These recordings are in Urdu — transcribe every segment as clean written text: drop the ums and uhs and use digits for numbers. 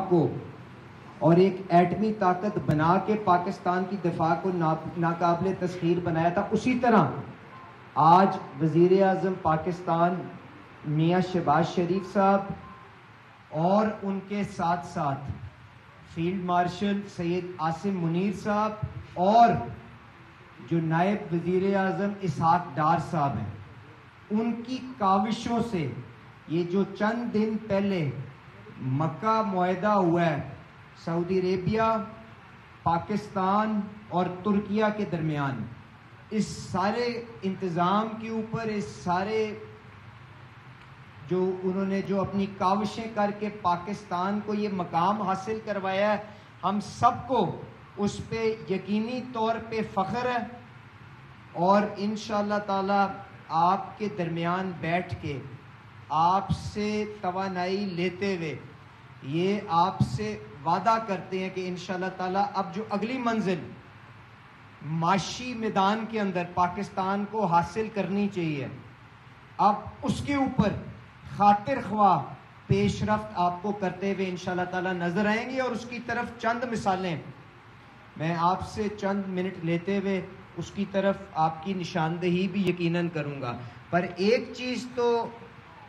کو اور ایک ایٹمی طاقت بنا کے پاکستان کی دفاع کو ناقابل تسخیر بنایا تھا، اسی طرح آج وزیر اعظم پاکستان میاں شہباز شریف صاحب اور ان کے ساتھ ساتھ فیلڈ مارشل سید عاصم منیر صاحب اور جو نائب وزیر اعظم اسحاق ڈار صاحب ہیں، ان کی کاوشوں سے یہ جو چند دن پہلے مکہ معاہدہ ہوا ہے سعودی عربیہ، پاکستان اور ترکیہ کے درمیان، اس سارے انتظام کے اوپر، اس سارے جو انہوں نے جو اپنی کاوشیں کر کے پاکستان کو یہ مقام حاصل کروایا ہے، ہم سب کو اس پہ یقینی طور پہ فخر ہے، اور انشاءاللہ تعالی آپ کے درمیان بیٹھ کے آپ سے توانائی لیتے ہوئے یہ آپ سے وعدہ کرتے ہیں کہ انشاءاللہ تعالی اب جو اگلی منزل معاشی میدان کے اندر پاکستان کو حاصل کرنی چاہیے، اب اس کے اوپر خاطر خواہ پیش رفت آپ کو کرتے ہوئے انشاءاللہ تعالی نظر آئیں گے، اور اس کی طرف چند مثالیں میں آپ سے چند منٹ لیتے ہوئے اس کی طرف آپ کی نشاندہی بھی یقیناً کروں گا۔ پر ایک چیز تو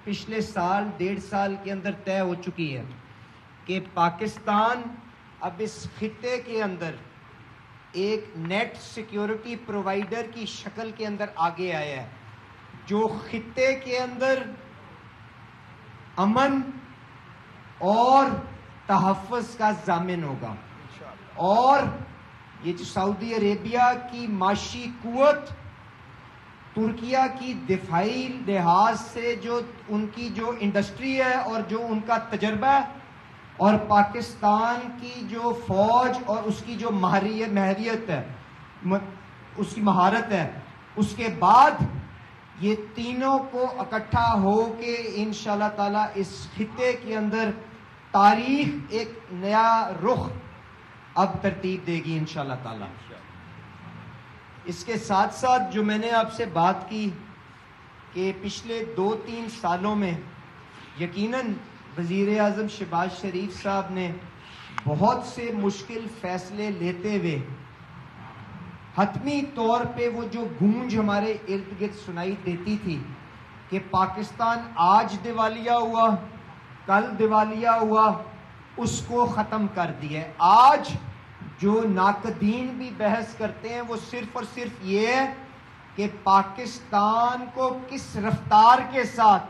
پچھلے سال ڈیڑھ سال کے اندر طے ہو چکی ہے کہ پاکستان اب اس خطے کے اندر ایک نیٹ سیکیورٹی پرووائیڈر کی شکل کے اندر آگے آیا ہے، جو خطے کے اندر امن اور تحفظ کا ضامن ہوگا، اور یہ جو سعودی عربیہ کی معاشی قوت، ترکیہ کی دفاعی لحاظ سے جو ان کی جو انڈسٹری ہے اور جو ان کا تجربہ ہے، اور پاکستان کی جو فوج اور اس کی جو ماہریت ہے، اس کی مہارت ہے، اس کے بعد یہ تینوں کو اکٹھا ہو کے انشاءاللہ تعالی اس خطے کے اندر تاریخ ایک نیا رخ اب ترتیب دے گی انشاءاللہ تعالی۔ اس کے ساتھ ساتھ جو میں نے آپ سے بات کی کہ پچھلے 2-3 سالوں میں یقیناً وزیر اعظم شہباز شریف صاحب نے بہت سے مشکل فیصلے لیتے ہوئے حتمی طور پہ وہ جو گونج ہمارے ارد گرد سنائی دیتی تھی کہ پاکستان آج دیوالیہ ہوا، کل دیوالیہ ہوا، اس کو ختم کر دیا ہے۔ آج جو ناقدین بھی بحث کرتے ہیں وہ صرف اور صرف یہ ہے کہ پاکستان کو کس رفتار کے ساتھ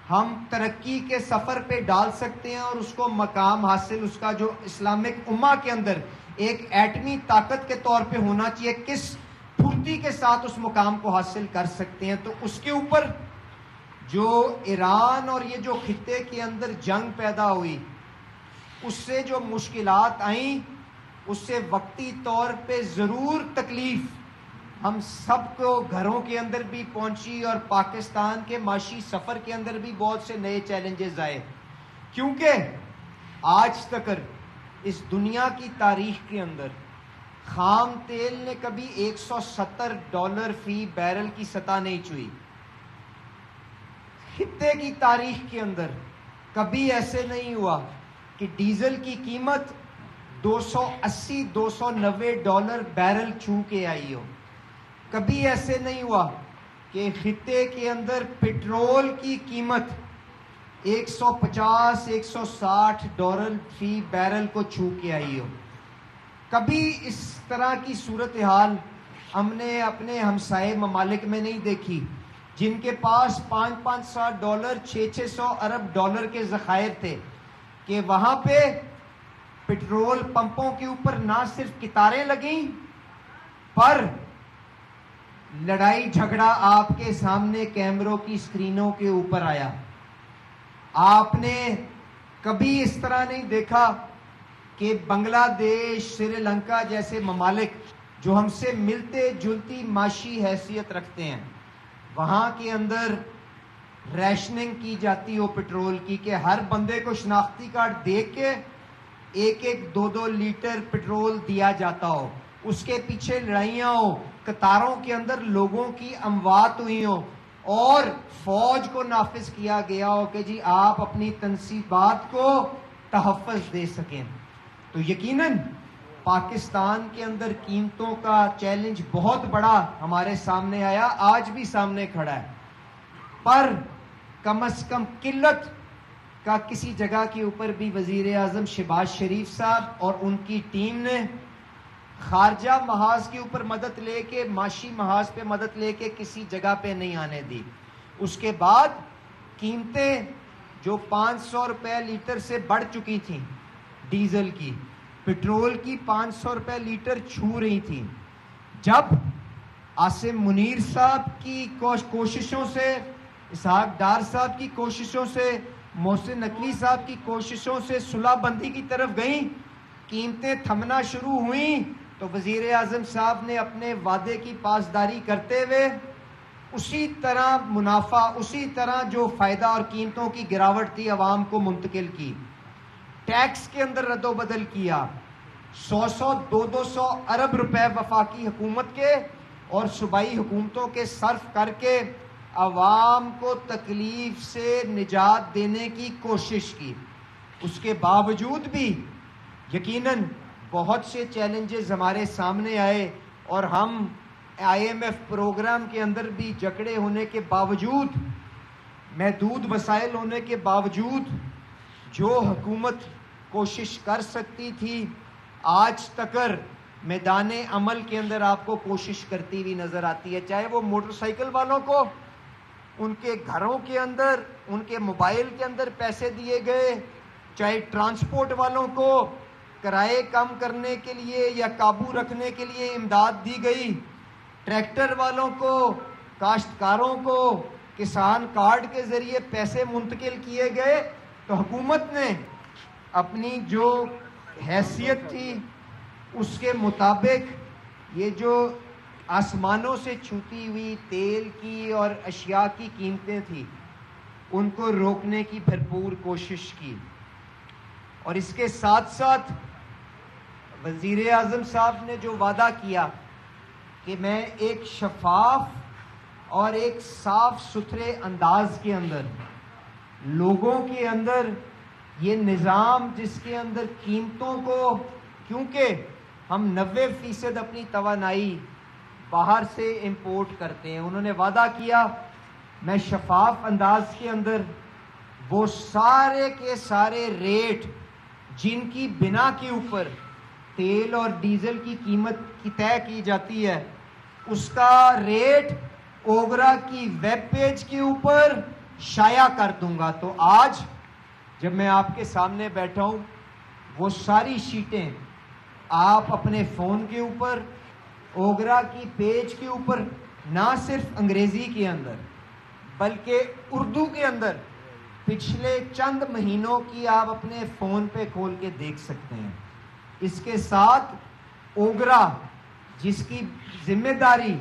ہم ترقی کے سفر پہ ڈال سکتے ہیں، اور اس کو مقام حاصل اس کا جو اسلامک امہ کے اندر ایک ایٹمی طاقت کے طور پہ ہونا چاہیے، کس پھرتی کے ساتھ اس مقام کو حاصل کر سکتے ہیں۔ تو اس کے اوپر جو ایران اور یہ جو خطے کے اندر جنگ پیدا ہوئی، اس سے جو مشکلات آئیں، اس سے وقتی طور پہ ضرور تکلیف ہم سب کو گھروں کے اندر بھی پہنچی، اور پاکستان کے معاشی سفر کے اندر بھی بہت سے نئے چیلنجز آئے، کیونکہ آج تک اس دنیا کی تاریخ کے اندر خام تیل نے کبھی $170 فی بیرل کی سطح نہیں چھوئی۔ خطے کی تاریخ کے اندر کبھی ایسے نہیں ہوا کہ ڈیزل کی قیمت $280-290 بیرل چھو کے آئی ہو۔ کبھی ایسے نہیں ہوا کہ خطے کے اندر پٹرول کی قیمت $150-160 فی بیرل کو چھو کے آئی ہو۔ کبھی اس طرح کی صورتحال ہم نے اپنے ہمسائے ممالک میں نہیں دیکھی، جن کے پاس $500-500 $600 ارب کے ذخائر تھے، کہ وہاں پہ پٹرول پمپوں کے اوپر نہ صرف قطاریں لگیں، پر لڑائی جھگڑا آپ کے سامنے کیمروں کی سکرینوں کے اوپر آیا۔ آپ نے کبھی اس طرح نہیں دیکھا کہ بنگلہ دیش، سری لنکا جیسے ممالک جو ہم سے ملتے جلتی معاشی حیثیت رکھتے ہیں، وہاں کے اندر ریشننگ کی جاتی ہو پٹرول کی، کہ ہر بندے کو شناختی کارڈ دیکھ کے 1-2 لیٹر پٹرول دیا جاتا ہو، اس کے پیچھے لڑائیاں ہو، قطاروں کے اندر لوگوں کی اموات ہوئی ہو، اور فوج کو نافذ کیا گیا ہو کہ جی آپ اپنی تنصیبات کو تحفظ دے سکیں. تو یقیناً پاکستان کے اندر قیمتوں کا چیلنج بہت بڑا ہمارے سامنے آیا, آج بھی سامنے کھڑا ہے, پر کم از کم قلت کا کسی جگہ کے اوپر بھی وزیر اعظم شہباز شریف صاحب اور ان کی ٹیم نے خارجہ محاذ کے اوپر مدد لے کے, معاشی محاذ پہ مدد لے کے کسی جگہ پہ نہیں آنے دی. اس کے بعد قیمتیں جو 500 روپے لیٹر سے بڑھ چکی تھیں, ڈیزل کی, پٹرول کی 500 روپے لیٹر چھو رہی تھیں, جب عاصم منیر صاحب کی کوششوں سے, اسحاق ڈار صاحب کی کوششوں سے, محسن نقوی صاحب کی کوششوں سے صلح بندی کی طرف گئیں, قیمتیں تھمنا شروع ہوئیں, تو وزیر اعظم صاحب نے اپنے وعدے کی پاسداری کرتے ہوئے اسی طرح منافع, اسی طرح جو فائدہ اور قیمتوں کی گراوٹ تھی عوام کو منتقل کی. ٹیکس کے اندر رد و بدل کیا, 100-200 ارب روپے وفاقی حکومت کے اور صوبائی حکومتوں کے صرف کر کے عوام کو تکلیف سے نجات دینے کی کوشش کی. اس کے باوجود بھی یقیناً بہت سے چیلنجز ہمارے سامنے آئے, اور ہم IMF پروگرام کے اندر بھی جکڑے ہونے کے باوجود, محدود وسائل ہونے کے باوجود, جو حکومت کوشش کر سکتی تھی آج تک میدان عمل کے اندر آپ کو کوشش کرتی ہوئی نظر آتی ہے. چاہے وہ موٹر سائیکل والوں کو ان کے گھروں کے اندر, ان کے موبائل کے اندر پیسے دیے گئے, چاہے ٹرانسپورٹ والوں کو کرائے کم کرنے کے لیے یا قابو رکھنے کے لیے امداد دی گئی, ٹریکٹر والوں کو, کاشتکاروں کو کسان کارڈ کے ذریعے پیسے منتقل کیے گئے. تو حکومت نے اپنی جو حیثیت تھی اس کے مطابق یہ جو آسمانوں سے چھوتی ہوئی تیل کی اور اشیاء کی قیمتیں تھیں ان کو روکنے کی بھرپور کوشش کی. اور اس کے ساتھ ساتھ وزیر اعظم صاحب نے جو وعدہ کیا کہ میں ایک شفاف اور ایک صاف ستھرے انداز کے اندر لوگوں کے اندر یہ نظام, جس کے اندر قیمتوں کو, کیونکہ ہم 90% اپنی توانائی باہر سے امپورٹ کرتے ہیں, انہوں نے وعدہ کیا میں شفاف انداز کے اندر وہ سارے کے سارے ریٹ جن کی بنا کے اوپر تیل اور ڈیزل کی قیمت کی طے کی جاتی ہے, اس کا ریٹ اوگرا کی ویب پیج کے اوپر شائع کر دوں گا. تو آج جب میں آپ کے سامنے بیٹھا ہوں, وہ ساری شیٹیں آپ اپنے فون کے اوپر, اوگرا کی پیج کے اوپر, نہ صرف انگریزی کے اندر بلکہ اردو کے اندر پچھلے چند مہینوں کی آپ اپنے فون پہ کھول کے دیکھ سکتے ہیں. اس کے ساتھ اوگرا, جس کی ذمہ داری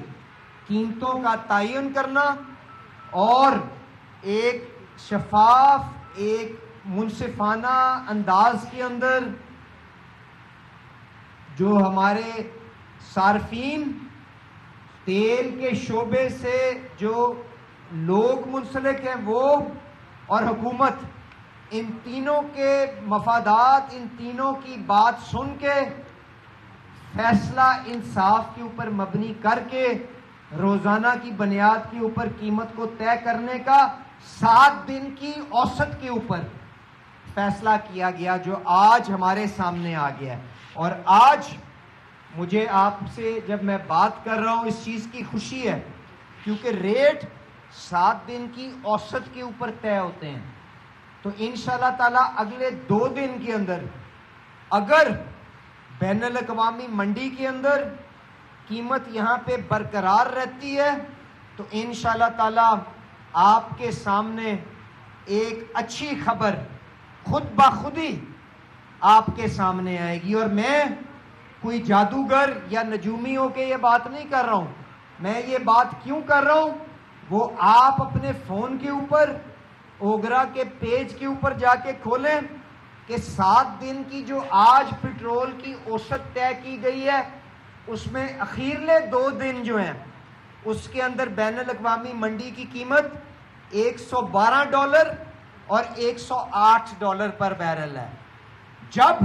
قیمتوں کا تعین کرنا اور ایک شفاف, ایک منصفانہ انداز کے اندر جو ہمارے صارفین, تیل کے شعبے سے جو لوگ منسلک ہیں وہ اور حکومت, ان تینوں کے مفادات, ان تینوں کی بات سن کے فیصلہ انصاف کے اوپر مبنی کر کے روزانہ کی بنیاد کے اوپر قیمت کو طے کرنے کا 7 دن کی اوسط کے اوپر فیصلہ کیا گیا, جو آج ہمارے سامنے آ گیا ہے. اور آج مجھے آپ سے جب میں بات کر رہا ہوں اس چیز کی خوشی ہے, کیونکہ ریٹ 7 دن کی اوسط کے اوپر طے ہوتے ہیں. تو انشاءاللہ تعالیٰ اگلے 2 دن کے اندر اگر بین الاقوامی منڈی کے اندر قیمت یہاں پہ برقرار رہتی ہے تو انشاءاللہ تعالیٰ آپ کے سامنے ایک اچھی خبر خود بخود ہی آپ کے سامنے آئے گی. اور میں کوئی جادوگر یا نجومی ہو کے یہ بات نہیں کر رہا ہوں, میں یہ بات کیوں کر رہا ہوں, وہ آپ اپنے فون کے اوپر اوگرا کے پیج کے اوپر جا کے کھولیں کہ 7 دن کی جو آج پٹرول کی اوسط طے کی گئی ہے اس میں اخیرلے 2 دن جو ہیں اس کے اندر بین الاقوامی منڈی کی قیمت $112 اور $108 پر بیرل ہے. جب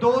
2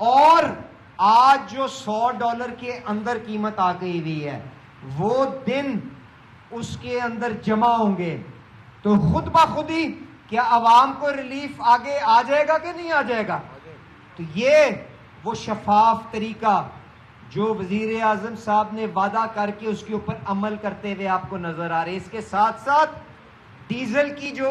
اور آج جو $100 کے اندر قیمت آ گئی ہوئی ہے وہ دن اس کے اندر جمع ہوں گے تو خود بخود ہی کیا عوام کو ریلیف آگے آ جائے گا کہ نہیں آ جائے گا؟ تو یہ وہ شفاف طریقہ جو وزیر اعظم صاحب نے وعدہ کر کے اس کے اوپر عمل کرتے ہوئے آپ کو نظر آ رہے ہیں۔ اس کے ساتھ ساتھ ڈیزل کی جو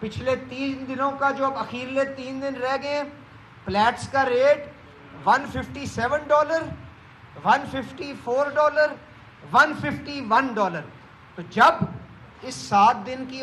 پچھلے 3 دنوں کا جو اب اخیرلے 3 دن رہ گئے ہیں، فلیٹس کا ریٹ $157، $154، $151۔ تو جب اس 7 دن کی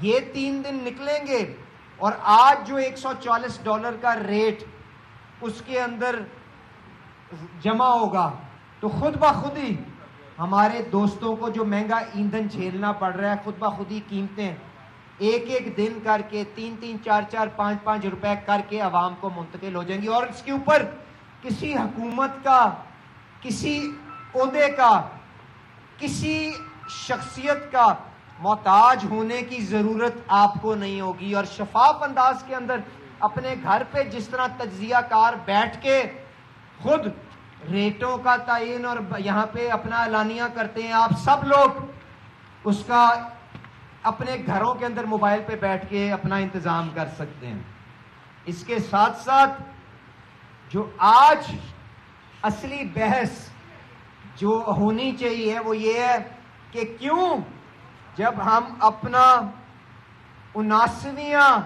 یہ 3 دن نکلیں گے اور آج جو $140 کا ریٹ اس کے اندر جمع ہوگا تو خود بخود ہی ہمارے دوستوں کو جو مہنگا ایندھن جھیلنا پڑ رہا ہے، خود بخود ہی قیمتیں ایک دن کر کے 3 4 5 روپے کر کے عوام کو منتقل ہو جائیں گی، اور اس کے اوپر کسی حکومت کا، کسی عہدے کا، کسی شخصیت کا محتاج ہونے کی ضرورت آپ کو نہیں ہوگی، اور شفاف انداز کے اندر اپنے گھر پہ جس طرح تجزیہ کار بیٹھ کے خود ریٹوں کا تعین اور یہاں پہ اپنا اعلانیہ کرتے ہیں، آپ سب لوگ اس کا اپنے گھروں کے اندر موبائل پہ بیٹھ کے اپنا انتظام کر سکتے ہیں۔ اس کے ساتھ ساتھ جو آج اصلی بحث جو ہونی چاہیے وہ یہ ہے کہ کیوں جب ہم اپنا 79واں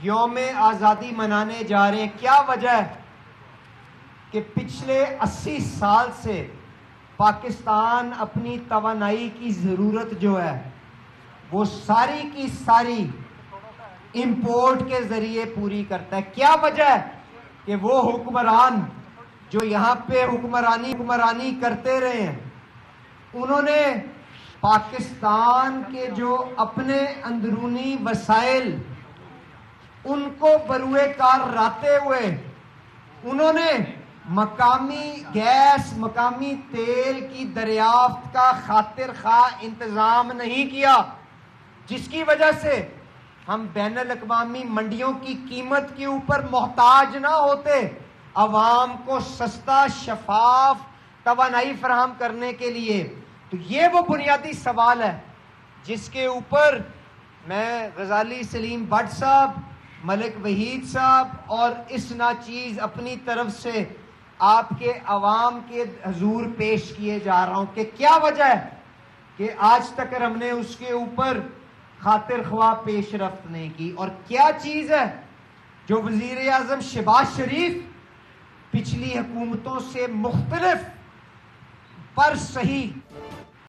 یوم آزادی منانے جا رہے ہیں، کیا وجہ ہے کہ پچھلے 80 سال سے پاکستان اپنی توانائی کی ضرورت جو ہے وہ ساری کی ساری امپورٹ کے ذریعے پوری کرتا ہے؟ کیا وجہ ہے کہ وہ حکمران جو یہاں پہ حکمرانی کرتے رہے ہیں، انہوں نے پاکستان کے جو اپنے اندرونی وسائل ان کو بروئے کار لاتے ہوئے انہوں نے مقامی گیس، مقامی تیل کی دریافت کا خاطر خواہ انتظام نہیں کیا، جس کی وجہ سے ہم بین الاقوامی منڈیوں کی قیمت کے اوپر محتاج نہ ہوتے، عوام کو سستا شفاف توانائی فراہم کرنے کے لیے۔ تو یہ وہ بنیادی سوال ہے جس کے اوپر میں غزالی سلیم بٹ صاحب، ملک وحید صاحب اور اس ناچیز اپنی طرف سے آپ کے عوام کے حضور پیش کیے جا رہا ہوں کہ کیا وجہ ہے کہ آج تک ہم نے اس کے اوپر خاطر خواہ پیش رفت نہیں کی، اور کیا چیز ہے جو وزیر اعظم شہباز شریف پچھلی حکومتوں سے مختلف پر صحیح